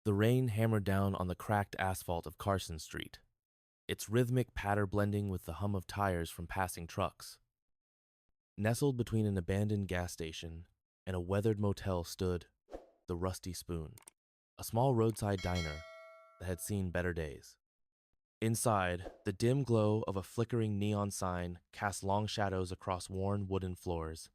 The rain hammered down on the cracked asphalt of Carson Street, its rhythmic patter blending with the hum of tires from passing trucks. Nestled between an abandoned gas station and a weathered motel stood the Rusty Spoon, a small roadside diner that had seen better days. Inside, the dim glow of a flickering neon sign cast long shadows across worn wooden floors.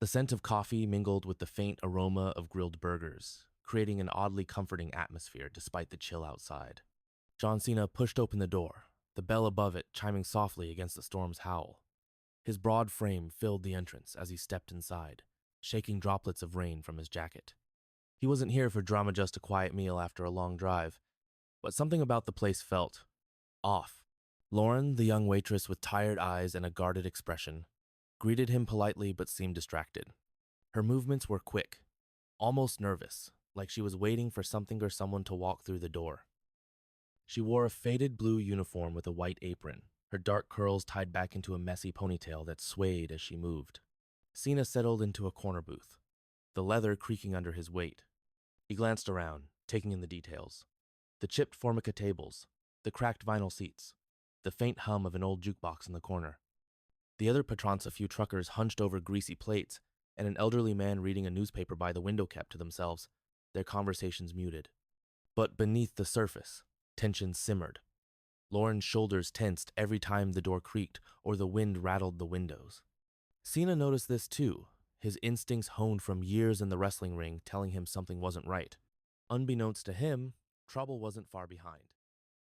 The scent of coffee mingled with the faint aroma of grilled burgers, creating an oddly comforting atmosphere despite the chill outside. John Cena pushed open the door, the bell above it chiming softly against the storm's howl. His broad frame filled the entrance as he stepped inside, shaking droplets of rain from his jacket. He wasn't here for drama, just a quiet meal after a long drive, but something about the place felt off. Lauren, the young waitress with tired eyes and a guarded expression, greeted him politely but seemed distracted. Her movements were quick, almost nervous, like she was waiting for something or someone to walk through the door. She wore a faded blue uniform with a white apron, her dark curls tied back into a messy ponytail that swayed as she moved. Cena settled into a corner booth, the leather creaking under his weight. He glanced around, taking in the details. The chipped formica tables, the cracked vinyl seats, the faint hum of an old jukebox in the corner. The other patrons, a few truckers hunched over greasy plates, and an elderly man reading a newspaper by the window kept to themselves, their conversations muted. But beneath the surface, tension simmered. Lauren's shoulders tensed every time the door creaked or the wind rattled the windows. Cena noticed this too, his instincts honed from years in the wrestling ring telling him something wasn't right. Unbeknownst to him, trouble wasn't far behind.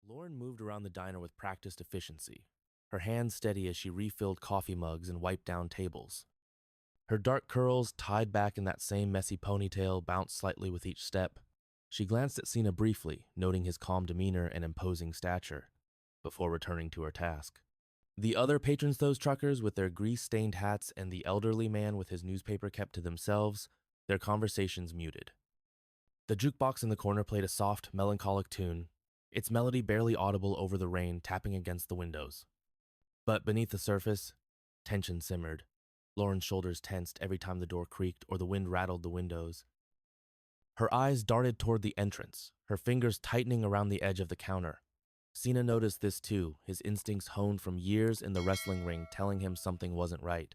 Lauren moved around the diner with practiced efficiency, her hands steady as she refilled coffee mugs and wiped down tables. Her dark curls, tied back in that same messy ponytail, bounced slightly with each step. She glanced at Cena briefly, noting his calm demeanor and imposing stature, before returning to her task. The other patrons, those truckers with their grease-stained hats and the elderly man with his newspaper kept to themselves, their conversations muted. The jukebox in the corner played a soft, melancholic tune, its melody barely audible over the rain tapping against the windows. But beneath the surface, tension simmered. Lauren's shoulders tensed every time the door creaked or the wind rattled the windows. Her eyes darted toward the entrance, her fingers tightening around the edge of the counter. Cena noticed this too, his instincts honed from years in the wrestling ring telling him something wasn't right.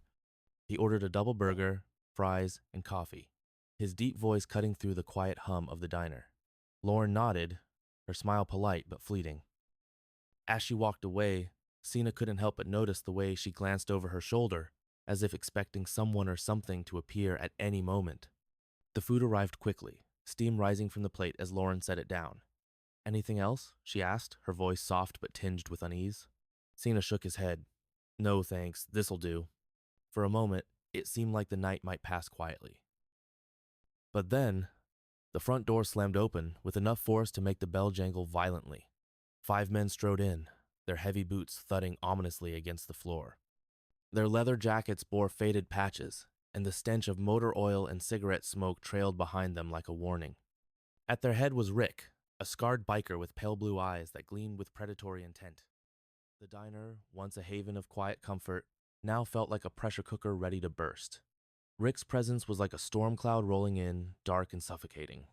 He ordered a double burger, fries, and coffee, his deep voice cutting through the quiet hum of the diner. Lauren nodded, her smile polite but fleeting. As she walked away, Cena couldn't help but notice the way she glanced over her shoulder, as if expecting someone or something to appear at any moment. The food arrived quickly, steam rising from the plate as Lauren set it down. "Anything else?" she asked, her voice soft but tinged with unease. Cena shook his head. "No, thanks, this'll do." For a moment, it seemed like the night might pass quietly. But then, the front door slammed open with enough force to make the bell jangle violently. 5 men strode in, their heavy boots thudding ominously against the floor. Their leather jackets bore faded patches, and the stench of motor oil and cigarette smoke trailed behind them like a warning. At their head was Rick, a scarred biker with pale blue eyes that gleamed with predatory intent. The diner, once a haven of quiet comfort, now felt like a pressure cooker ready to burst. Rick's presence was like a storm cloud rolling in, dark and suffocating.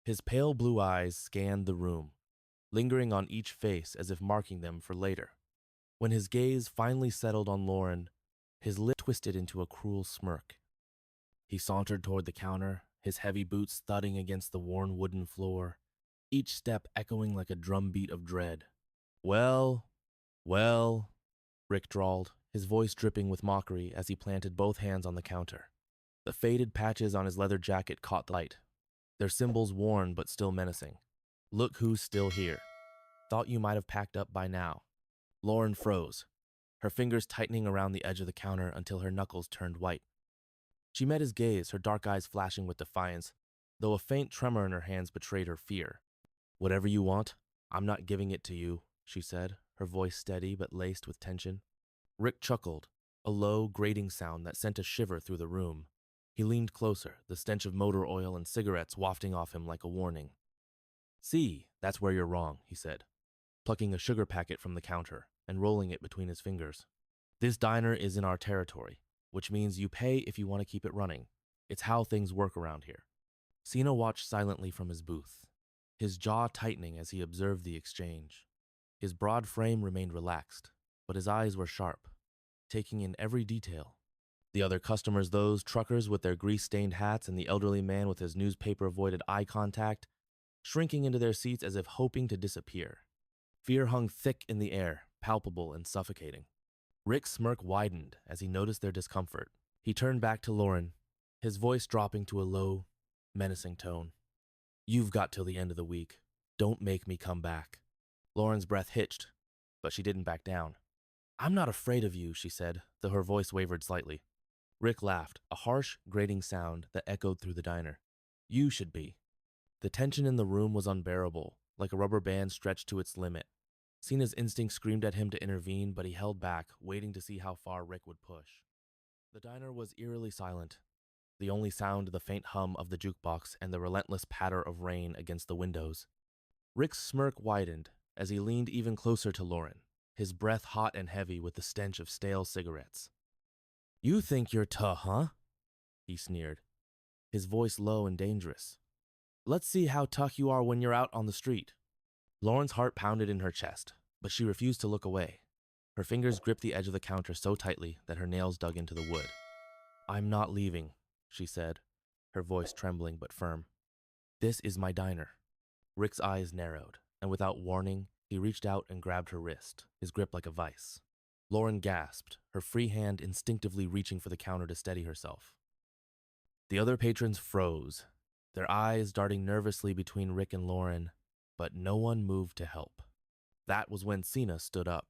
His pale blue eyes scanned the room, lingering on each face as if marking them for later. When his gaze finally settled on Lauren, his lip twisted into a cruel smirk. He sauntered toward the counter, his heavy boots thudding against the worn wooden floor, each step echoing like a drumbeat of dread. Well, Rick drawled, his voice dripping with mockery as he planted both hands on the counter. The faded patches on his leather jacket caught the light, their symbols worn but still menacing. "Look who's still here. Thought you might have packed up by now." Lauren froze, her fingers tightening around the edge of the counter until her knuckles turned white. She met his gaze, her dark eyes flashing with defiance, though a faint tremor in her hands betrayed her fear. "Whatever you want, I'm not giving it to you," she said, her voice steady but laced with tension. Rick chuckled, a low, grating sound that sent a shiver through the room. He leaned closer, the stench of motor oil and cigarettes wafting off him like a warning. "See, that's where you're wrong," he said, plucking a sugar packet from the counter and rolling it between his fingers. "This diner is in our territory, which means you pay if you want to keep it running. It's how things work around here." Cena watched silently from his booth. his jaw tightening as he observed the exchange. His broad frame remained relaxed, but his eyes were sharp, taking in every detail. The other customers, those truckers with their grease-stained hats and the elderly man with his newspaper-avoided eye contact, shrinking into their seats as if hoping to disappear. Fear hung thick in the air, palpable and suffocating. Rick's smirk widened as he noticed their discomfort. He turned back to Lauren, his voice dropping to a low, menacing tone. "You've got till the end of the week. Don't make me come back." Lauren's breath hitched, but she didn't back down. "I'm not afraid of you," she said, though her voice wavered slightly. Rick laughed, a harsh, grating sound that echoed through the diner. "You should be." The tension in the room was unbearable, like a rubber band stretched to its limit. Cena's instinct screamed at him to intervene, but he held back, waiting to see how far Rick would push. The diner was eerily silent, the only sound the faint hum of the jukebox and the relentless patter of rain against the windows. Rick's smirk widened as he leaned even closer to Lauren, his breath hot and heavy with the stench of stale cigarettes. "You think you're tough, huh?" he sneered, his voice low and dangerous. "Let's see how tough you are when you're out on the street." Lauren's heart pounded in her chest, but she refused to look away. Her fingers gripped the edge of the counter so tightly that her nails dug into the wood. "I'm not leaving," she said, her voice trembling but firm. "This is my diner." Rick's eyes narrowed, and without warning, he reached out and grabbed her wrist, his grip like a vice. Lauren gasped, her free hand instinctively reaching for the counter to steady herself. The other patrons froze, their eyes darting nervously between Rick and Lauren, but no one moved to help. That was when Cena stood up.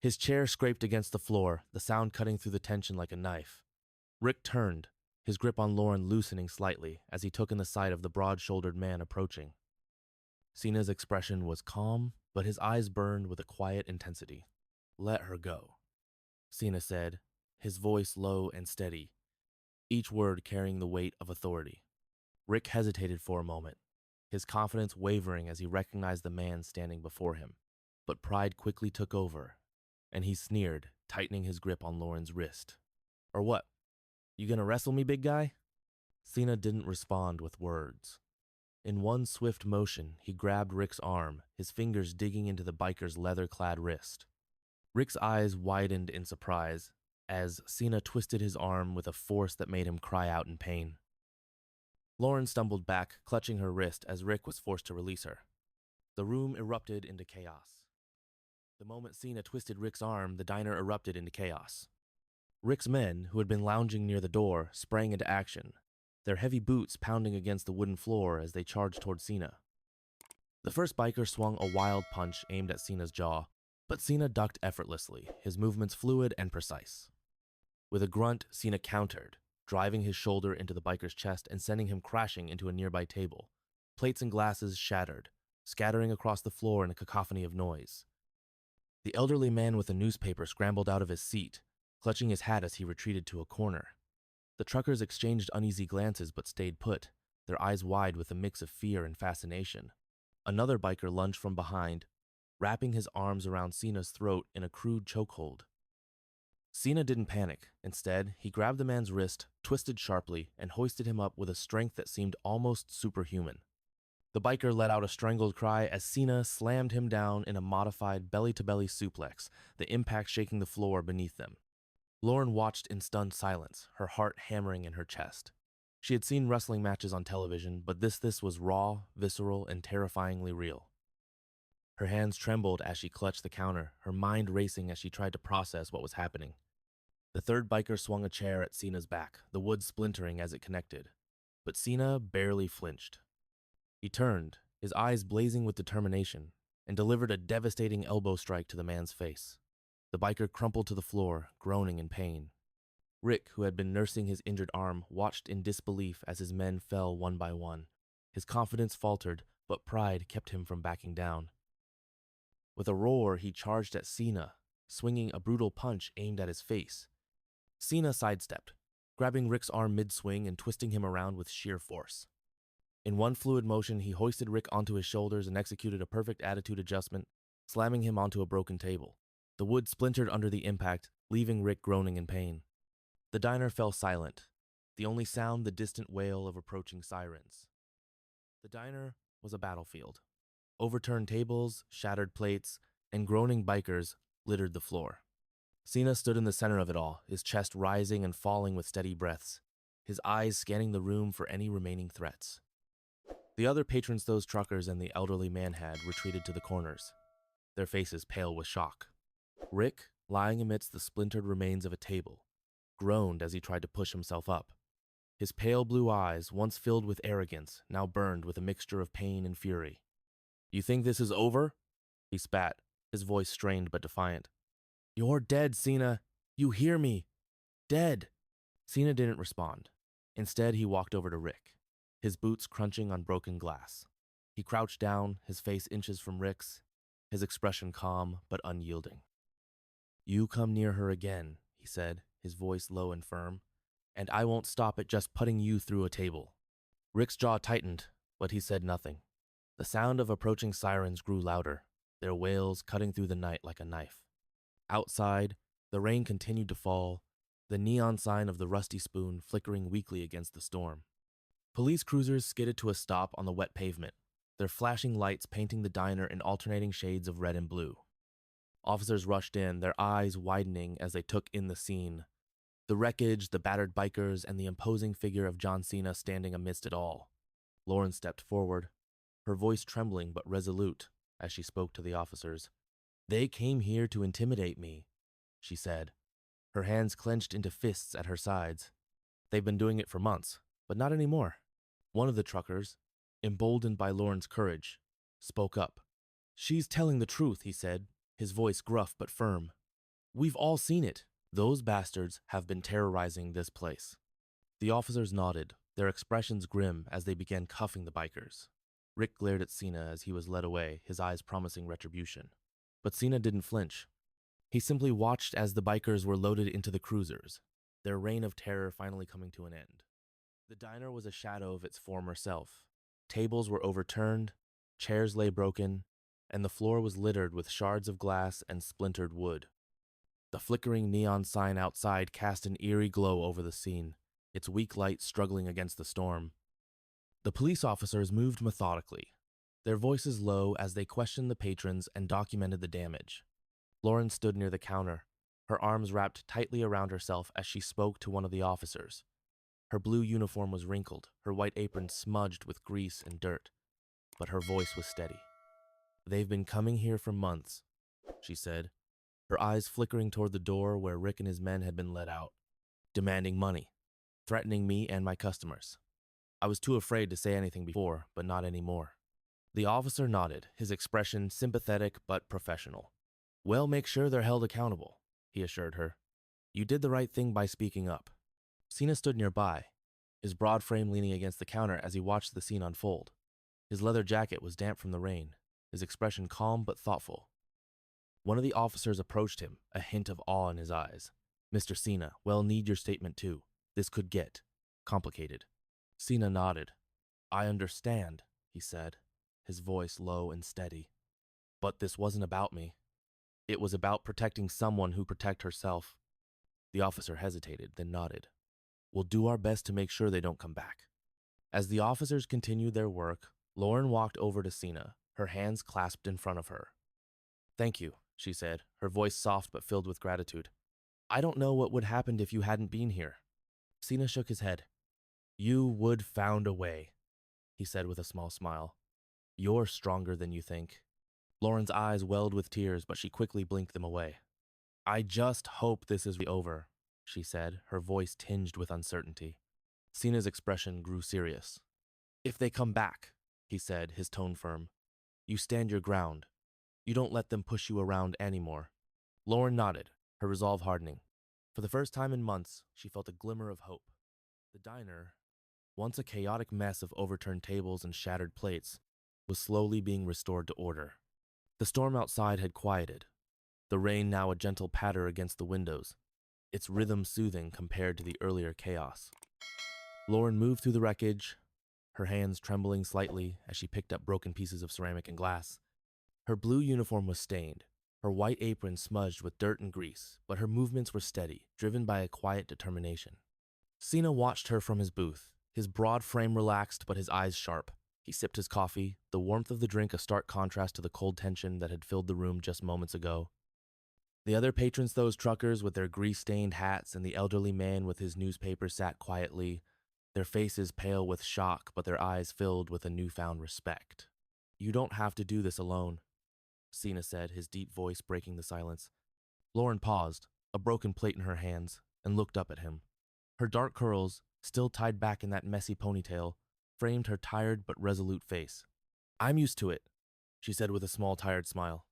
His chair scraped against the floor, the sound cutting through the tension like a knife. Rick turned, his grip on Lauren loosening slightly as he took in the sight of the broad-shouldered man approaching. Cena's expression was calm, but his eyes burned with a quiet intensity. "Let her go," Cena said, his voice low and steady, each word carrying the weight of authority. Rick hesitated for a moment, his confidence wavering as he recognized the man standing before him. But pride quickly took over, and he sneered, tightening his grip on Lauren's wrist. "Or what? You gonna wrestle me, big guy?" Cena didn't respond with words. In one swift motion, he grabbed Rick's arm, his fingers digging into the biker's leather-clad wrist. Rick's eyes widened in surprise as Cena twisted his arm with a force that made him cry out in pain. Lauren stumbled back, clutching her wrist as Rick was forced to release her. The room erupted into chaos. The moment Cena twisted Rick's arm, the diner erupted into chaos. Rick's men, who had been lounging near the door, sprang into action, their heavy boots pounding against the wooden floor as they charged toward Cena. The first biker swung a wild punch aimed at Cena's jaw, but Cena ducked effortlessly, his movements fluid and precise. With a grunt, Cena countered, driving his shoulder into the biker's chest and sending him crashing into a nearby table. Plates and glasses shattered, scattering across the floor in a cacophony of noise. The elderly man with the newspaper scrambled out of his seat, clutching his hat as he retreated to a corner. The truckers exchanged uneasy glances but stayed put, their eyes wide with a mix of fear and fascination. Another biker lunged from behind, wrapping his arms around Cena's throat in a crude chokehold. Cena didn't panic. Instead, he grabbed the man's wrist, twisted sharply, and hoisted him up with a strength that seemed almost superhuman. The biker let out a strangled cry as Cena slammed him down in a modified belly-to-belly suplex, the impact shaking the floor beneath them. Lauren watched in stunned silence, her heart hammering in her chest. She had seen wrestling matches on television, but this was raw, visceral, and terrifyingly real. Her hands trembled as she clutched the counter, her mind racing as she tried to process what was happening. The third biker swung a chair at Cena's back, the wood splintering as it connected. But Cena barely flinched. He turned, his eyes blazing with determination, and delivered a devastating elbow strike to the man's face. The biker crumpled to the floor, groaning in pain. Rick, who had been nursing his injured arm, watched in disbelief as his men fell one by one. His confidence faltered, but pride kept him from backing down. With a roar, he charged at Cena, swinging a brutal punch aimed at his face. Cena sidestepped, grabbing Rick's arm mid-swing and twisting him around with sheer force. In one fluid motion, he hoisted Rick onto his shoulders and executed a perfect attitude adjustment, slamming him onto a broken table. The wood splintered under the impact, leaving Rick groaning in pain. The diner fell silent, the only sound the distant wail of approaching sirens. The diner was a battlefield. Overturned tables, shattered plates, and groaning bikers littered the floor. Cena stood in the center of it all, his chest rising and falling with steady breaths, his eyes scanning the room for any remaining threats. The other patrons those truckers and the elderly man had retreated to the corners, their faces pale with shock. Rick, lying amidst the splintered remains of a table, groaned as he tried to push himself up. His pale blue eyes, once filled with arrogance, now burned with a mixture of pain and fury. "You think this is over?" He spat, his voice strained but defiant. "You're dead, Cena. You hear me? Dead." Cena didn't respond. Instead, he walked over to Rick, his boots crunching on broken glass. He crouched down, his face inches from Rick's, his expression calm but unyielding. "You come near her again," he said, his voice low and firm, "and I won't stop at just putting you through a table." Rick's jaw tightened, but he said nothing. The sound of approaching sirens grew louder, their wails cutting through the night like a knife. Outside, the rain continued to fall, the neon sign of the Rusty Spoon flickering weakly against the storm. Police cruisers skidded to a stop on the wet pavement, their flashing lights painting the diner in alternating shades of red and blue. Officers rushed in, their eyes widening as they took in the scene. The wreckage, the battered bikers, and the imposing figure of John Cena standing amidst it all. Lauren stepped forward, her voice trembling but resolute as she spoke to the officers. "They came here to intimidate me," she said, her hands clenched into fists at her sides. "They've been doing it for months, but not anymore." One of the truckers, emboldened by Lauren's courage, spoke up. "She's telling the truth," he said, his voice gruff but firm. "We've all seen it. Those bastards have been terrorizing this place." The officers nodded, their expressions grim as they began cuffing the bikers. Rick glared at Cena as he was led away, his eyes promising retribution. But Cena didn't flinch. He simply watched as the bikers were loaded into the cruisers, their reign of terror finally coming to an end. The diner was a shadow of its former self. Tables were overturned, chairs lay broken, and the floor was littered with shards of glass and splintered wood. The flickering neon sign outside cast an eerie glow over the scene, its weak light struggling against the storm. The police officers moved methodically, their voices low as they questioned the patrons and documented the damage. Lauren stood near the counter, her arms wrapped tightly around herself as she spoke to one of the officers. Her blue uniform was wrinkled, her white apron smudged with grease and dirt, but her voice was steady. "They've been coming here for months," she said, her eyes flickering toward the door where Rick and his men had been let out, "demanding money, threatening me and my customers. I was too afraid to say anything before, but not anymore." The officer nodded, his expression sympathetic but professional. "Well, make sure they're held accountable," he assured her. "You did the right thing by speaking up." Cena stood nearby, his broad frame leaning against the counter as he watched the scene unfold. His leather jacket was damp from the rain, his expression calm but thoughtful. One of the officers approached him, a hint of awe in his eyes. "Mr. Cena, we'll need your statement too. This could get complicated." Cena nodded. "I understand," he said, his voice low and steady. "But this wasn't about me. It was about protecting someone who protect herself." The officer hesitated, then nodded. "We'll do our best to make sure they don't come back." As the officers continued their work, Lauren walked over to Cena, her hands clasped in front of her. "Thank you," she said, her voice soft but filled with gratitude. "I don't know what would happen if you hadn't been here." Cena shook his head. "You would found a way," he said with a small smile. "You're stronger than you think." Lauren's eyes welled with tears, but she quickly blinked them away. "I just hope this is over," she said, her voice tinged with uncertainty. Cena's expression grew serious. "If they come back," he said, his tone firm, "you stand your ground. You don't let them push you around anymore." Lauren nodded, her resolve hardening. For the first time in months, she felt a glimmer of hope. The diner, once a chaotic mess of overturned tables and shattered plates, was slowly being restored to order. The storm outside had quieted, the rain now a gentle patter against the windows, its rhythm soothing compared to the earlier chaos. Lauren moved through the wreckage, her hands trembling slightly as she picked up broken pieces of ceramic and glass. Her blue uniform was stained, her white apron smudged with dirt and grease, but her movements were steady, driven by a quiet determination. Cena watched her from his booth, his broad frame relaxed but his eyes sharp. He sipped his coffee, the warmth of the drink a stark contrast to the cold tension that had filled the room just moments ago. The other patrons, those truckers with their grease-stained hats and the elderly man with his newspaper, sat quietly, their faces pale with shock but their eyes filled with a newfound respect. "You don't have to do this alone," Cena said, his deep voice breaking the silence. Lauren paused, a broken plate in her hands, and looked up at him. Her dark curls, still tied back in that messy ponytail, framed her tired but resolute face. "I'm used to it," she said with a small, tired smile,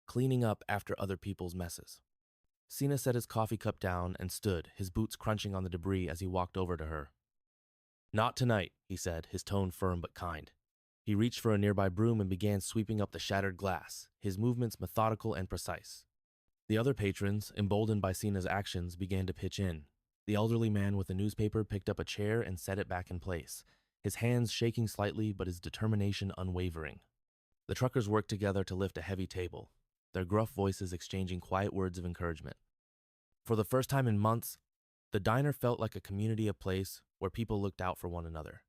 "cleaning up after other people's messes." Cena set his coffee cup down and stood, his boots crunching on the debris as he walked over to her. "Not tonight," he said, his tone firm but kind. He reached for a nearby broom and began sweeping up the shattered glass, his movements methodical and precise. The other patrons, emboldened by Cena's actions, began to pitch in. The elderly man with the newspaper picked up a chair and set it back in place, his hands shaking slightly but his determination unwavering. The truckers worked together to lift a heavy table, their gruff voices exchanging quiet words of encouragement. For the first time in months, the diner felt like a community, a place where people looked out for one another.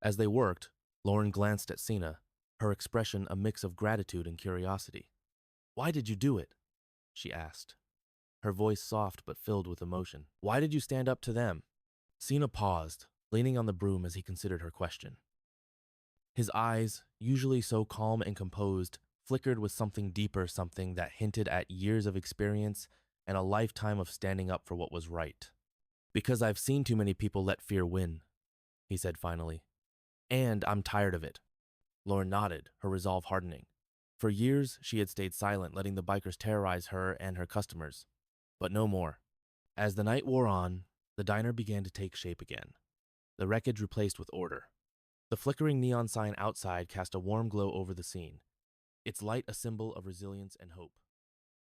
As they worked, Lauren glanced at Cena, her expression a mix of gratitude and curiosity. "Why did you do it?" she asked, her voice soft but filled with emotion. "Why did you stand up to them?" Cena paused, leaning on the broom as he considered her question. His eyes, usually so calm and composed, flickered with something deeper, something that hinted at years of experience and a lifetime of standing up for what was right. "Because I've seen too many people let fear win," he said finally. "And I'm tired of it." Lauren nodded, her resolve hardening. For years, she had stayed silent, letting the bikers terrorize her and her customers. But no more. As the night wore on, the diner began to take shape again, the wreckage replaced with order. The flickering neon sign outside cast a warm glow over the scene, its light a symbol of resilience and hope.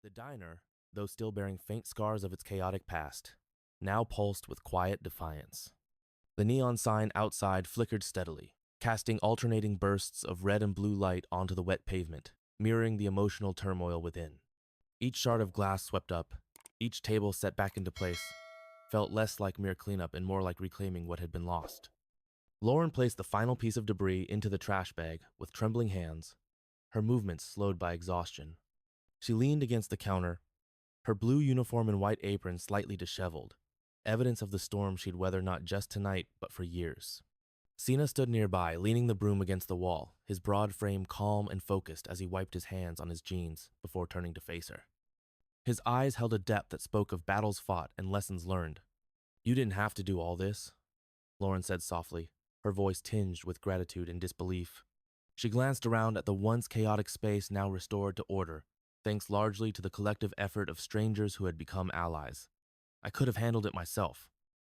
The diner, though still bearing faint scars of its chaotic past, now pulsed with quiet defiance. The neon sign outside flickered steadily, casting alternating bursts of red and blue light onto the wet pavement, mirroring the emotional turmoil within. Each shard of glass swept up, each table set back into place, felt less like mere cleanup and more like reclaiming what had been lost. Lauren placed the final piece of debris into the trash bag with trembling hands, her movements slowed by exhaustion. She leaned against the counter, her blue uniform and white apron slightly disheveled, evidence of the storm she'd weathered not just tonight, but for years. Cena stood nearby, leaning the broom against the wall, his broad frame calm and focused as he wiped his hands on his jeans before turning to face her. His eyes held a depth that spoke of battles fought and lessons learned. "You didn't have to do all this," Lauren said softly, her voice tinged with gratitude and disbelief. She glanced around at the once chaotic space now restored to order, thanks largely to the collective effort of strangers who had become allies. "I could have handled it myself."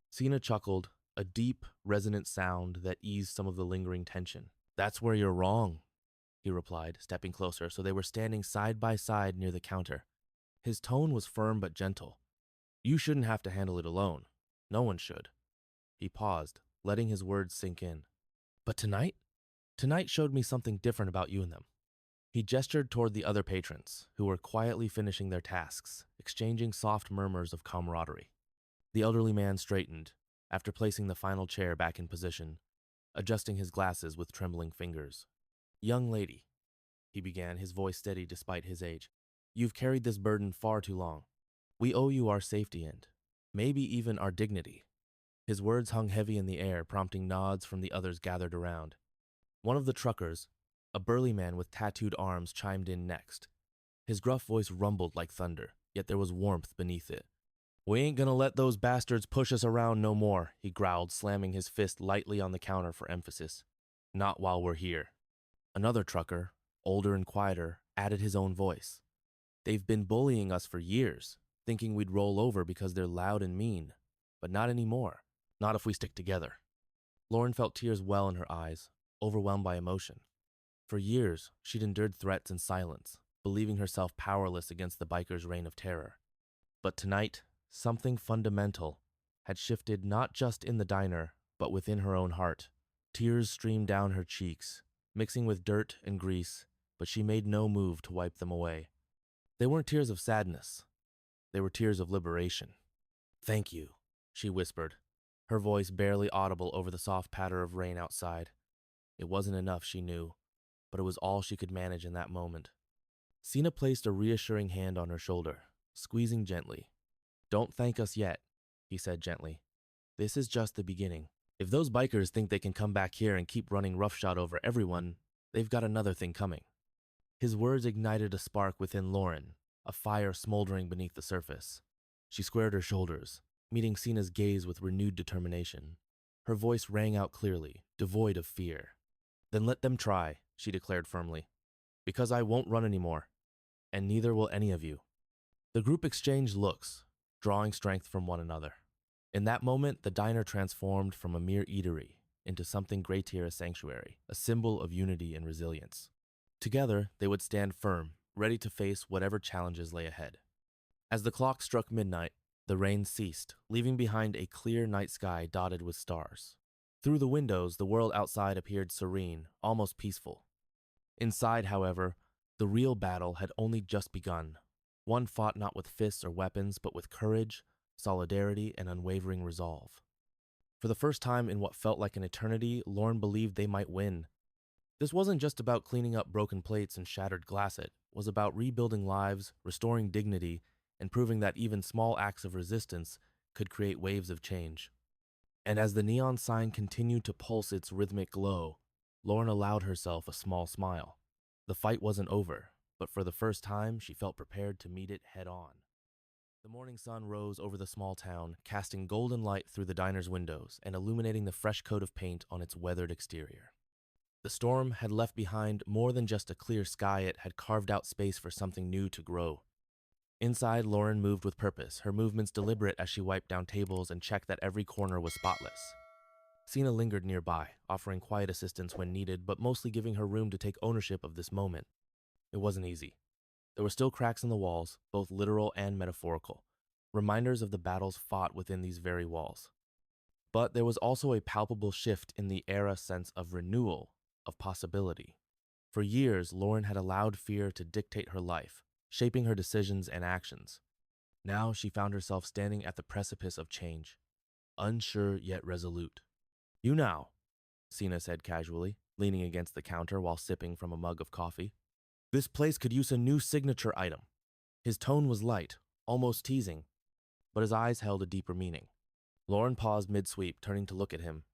Cena chuckled, a deep, resonant sound that eased some of the lingering tension. "That's where you're wrong," he replied, stepping closer so they were standing side by side near the counter. His tone was firm but gentle. "You shouldn't have to handle it alone. No one should." He paused, letting his words sink in. "But tonight? Tonight showed me something different about you and them." He gestured toward the other patrons, who were quietly finishing their tasks, exchanging soft murmurs of camaraderie. The elderly man straightened, after placing the final chair back in position, adjusting his glasses with trembling fingers. "Young lady," he began, his voice steady despite his age, "you've carried this burden far too long. We owe you our safety and, maybe even our dignity." His words hung heavy in the air, prompting nods from the others gathered around. One of the truckers, a burly man with tattooed arms, chimed in next. His gruff voice rumbled like thunder, yet there was warmth beneath it. "We ain't gonna let those bastards push us around no more," he growled, slamming his fist lightly on the counter for emphasis. "Not while we're here." Another trucker, older and quieter, added his own voice. "They've been bullying us for years, thinking we'd roll over because they're loud and mean. But not anymore. Not if we stick together." Lauren felt tears well in her eyes, overwhelmed by emotion. For years, she'd endured threats in silence, believing herself powerless against the bikers' reign of terror. But tonight, something fundamental had shifted not just in the diner, but within her own heart. Tears streamed down her cheeks, mixing with dirt and grease, but she made no move to wipe them away. They weren't tears of sadness. They were tears of liberation. "Thank you," she whispered, her voice barely audible over the soft patter of rain outside. It wasn't enough, she knew, but it was all she could manage in that moment. Cena placed a reassuring hand on her shoulder, squeezing gently. "Don't thank us yet," he said gently. "This is just the beginning. If those bikers think they can come back here and keep running roughshod over everyone, they've got another thing coming." His words ignited a spark within Lauren, a fire smoldering beneath the surface. She squared her shoulders, meeting Cena's gaze with renewed determination. Her voice rang out clearly, devoid of fear. "Then let them try," she declared firmly. "Because I won't run anymore, and neither will any of you." The group exchanged looks, drawing strength from one another. In that moment, the diner transformed from a mere eatery into something greater, a sanctuary, a symbol of unity and resilience. Together, they would stand firm, ready to face whatever challenges lay ahead. As the clock struck midnight, the rain ceased, leaving behind a clear night sky dotted with stars. Through the windows, the world outside appeared serene, almost peaceful. Inside, however, the real battle had only just begun. One fought not with fists or weapons, but with courage, solidarity, and unwavering resolve. For the first time in what felt like an eternity, Lauren believed they might win. This wasn't just about cleaning up broken plates and shattered glass, it was about rebuilding lives, restoring dignity, and proving that even small acts of resistance could create waves of change. And as the neon sign continued to pulse its rhythmic glow, Lauren allowed herself a small smile. The fight wasn't over, but for the first time, she felt prepared to meet it head-on. The morning sun rose over the small town, casting golden light through the diner's windows and illuminating the fresh coat of paint on its weathered exterior. The storm had left behind more than just a clear sky, it had carved out space for something new to grow. Inside, Lauren moved with purpose, her movements deliberate as she wiped down tables and checked that every corner was spotless. Cena lingered nearby, offering quiet assistance when needed, but mostly giving her room to take ownership of this moment. It wasn't easy. There were still cracks in the walls, both literal and metaphorical, reminders of the battles fought within these very walls. But there was also a palpable shift in the era sense of renewal, of possibility. For years, Lauren had allowed fear to dictate her life, shaping her decisions and actions. Now she found herself standing at the precipice of change, unsure yet resolute. "You now," Cena said casually, leaning against the counter while sipping from a mug of coffee. "This place could use a new signature item." His tone was light, almost teasing, but his eyes held a deeper meaning. Lauren paused mid-sweep, turning to look at him.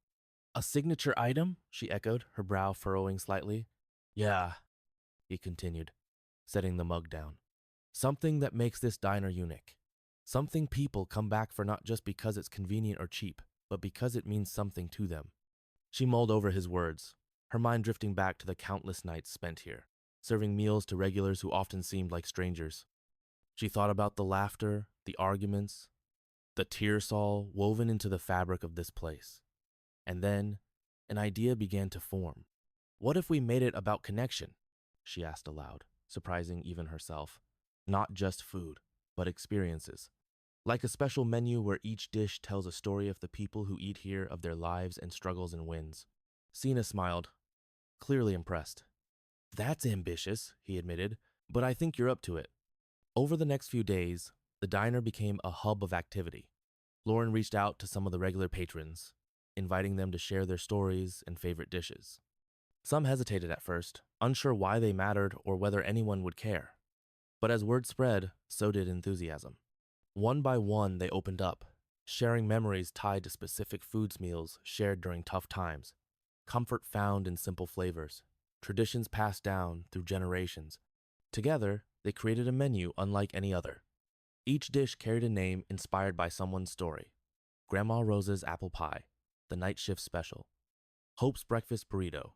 "A signature item?" she echoed, her brow furrowing slightly. "Yeah," he continued, setting the mug down. "Something that makes this diner unique. Something people come back for not just because it's convenient or cheap, but because it means something to them." She mulled over his words, her mind drifting back to the countless nights spent here, serving meals to regulars who often seemed like strangers. She thought about the laughter, the arguments, the tear-sol woven into the fabric of this place. And then, an idea began to form. "What if we made it about connection?" she asked aloud, surprising even herself. "Not just food, but experiences. Like a special menu where each dish tells a story of the people who eat here, of their lives and struggles and wins." Cena smiled, clearly impressed. "That's ambitious," he admitted, "but I think you're up to it." Over the next few days, the diner became a hub of activity. Lauren reached out to some of the regular patrons, inviting them to share their stories and favorite dishes. Some hesitated at first, unsure why they mattered or whether anyone would care. But as word spread, so did enthusiasm. One by one, they opened up, sharing memories tied to specific foods meals shared during tough times, comfort found in simple flavors, traditions passed down through generations. Together, they created a menu unlike any other. Each dish carried a name inspired by someone's story. Grandma Rosa's apple pie, the night shift special, Hope's breakfast burrito.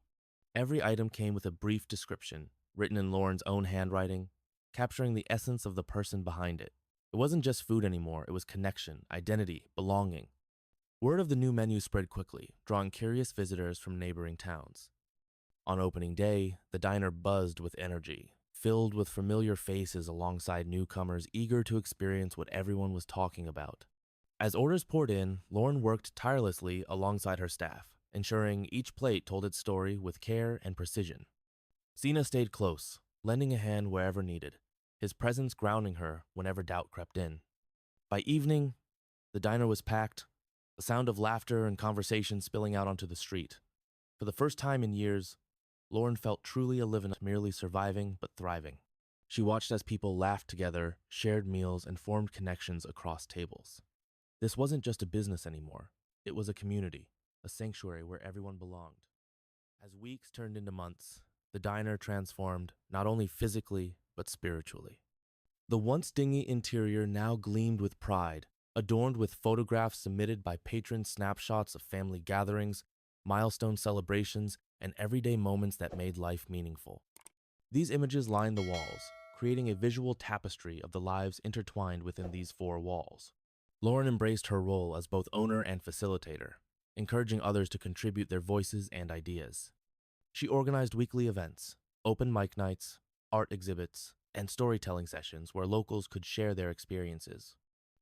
Every item came with a brief description, written in Lauren's own handwriting, capturing the essence of the person behind it. It wasn't just food anymore, it was connection, identity, belonging. Word of the new menu spread quickly, drawing curious visitors from neighboring towns. On opening day, the diner buzzed with energy, filled with familiar faces alongside newcomers eager to experience what everyone was talking about. As orders poured in, Lauren worked tirelessly alongside her staff, ensuring each plate told its story with care and precision. Cena stayed close, lending a hand wherever needed, his presence grounding her whenever doubt crept in. By evening, the diner was packed, the sound of laughter and conversation spilling out onto the street. For the first time in years, Lauren felt truly alive, not merely surviving, but thriving. She watched as people laughed together, shared meals, and formed connections across tables. This wasn't just a business anymore. It was a community, a sanctuary where everyone belonged. As weeks turned into months, the diner transformed not only physically, but spiritually. The once dingy interior now gleamed with pride, adorned with photographs submitted by patrons, snapshots of family gatherings, milestone celebrations, and everyday moments that made life meaningful. These images lined the walls, creating a visual tapestry of the lives intertwined within these four walls. Lauren embraced her role as both owner and facilitator, encouraging others to contribute their voices and ideas. She organized weekly events, open mic nights, art exhibits, and storytelling sessions where locals could share their experiences.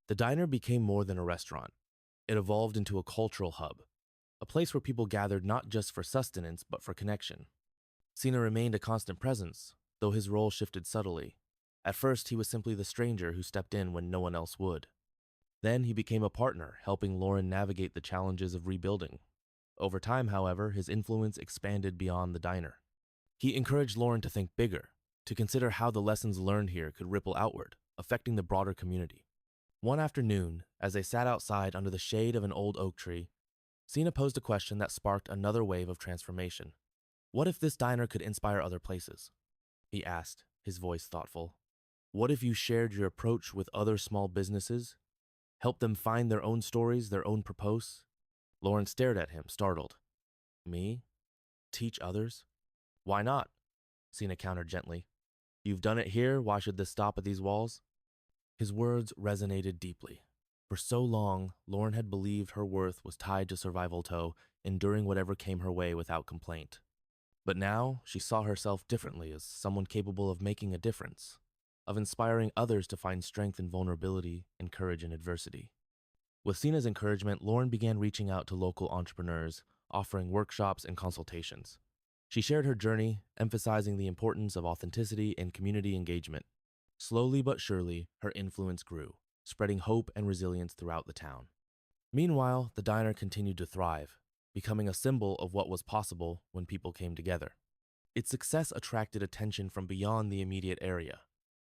The diner became more than a restaurant. It evolved into a cultural hub, a place where people gathered not just for sustenance but for connection. Cena remained a constant presence, though his role shifted subtly. At first, he was simply the stranger who stepped in when no one else would. Then he became a partner, helping Lauren navigate the challenges of rebuilding. Over time, however, his influence expanded beyond the diner. He encouraged Lauren to think bigger, to consider how the lessons learned here could ripple outward, affecting the broader community. One afternoon, as they sat outside under the shade of an old oak tree, Cena posed a question that sparked another wave of transformation. What if this diner could inspire other places? He asked, his voice thoughtful. What if you shared your approach with other small businesses? Helped them find their own stories, their own purpose? Lauren stared at him, startled. Me? Teach others? Why not? Cena countered gently. You've done it here, why should this stop at these walls? His words resonated deeply. For so long, Lauren had believed her worth was tied to survival toe, enduring whatever came her way without complaint. But now, she saw herself differently as someone capable of making a difference, of inspiring others to find strength in vulnerability and courage in adversity. With Cena's encouragement, Lauren began reaching out to local entrepreneurs, offering workshops and consultations. She shared her journey, emphasizing the importance of authenticity and community engagement. Slowly but surely, her influence grew, spreading hope and resilience throughout the town. Meanwhile, the diner continued to thrive, becoming a symbol of what was possible when people came together. Its success attracted attention from beyond the immediate area,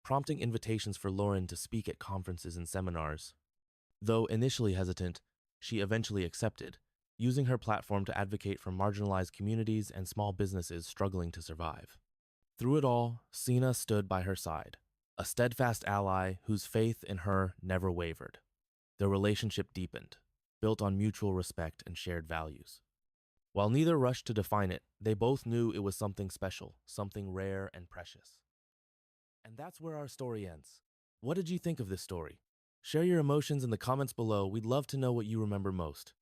prompting invitations for Lauren to speak at conferences and seminars. Though initially hesitant, she eventually accepted, using her platform to advocate for marginalized communities and small businesses struggling to survive. Through it all, Cena stood by her side, a steadfast ally whose faith in her never wavered. Their relationship deepened, built on mutual respect and shared values. While neither rushed to define it, they both knew it was something special, something rare and precious. And that's where our story ends. What did you think of this story? Share your emotions in the comments below. We'd love to know what you remember most.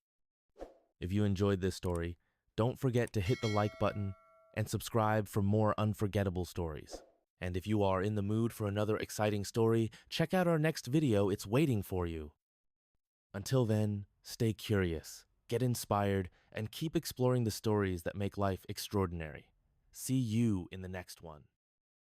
If you enjoyed this story, don't forget to hit the like button and subscribe for more unforgettable stories. And if you are in the mood for another exciting story, check out our next video. It's waiting for you. Until then, stay curious, get inspired, and keep exploring the stories that make life extraordinary. See you in the next one.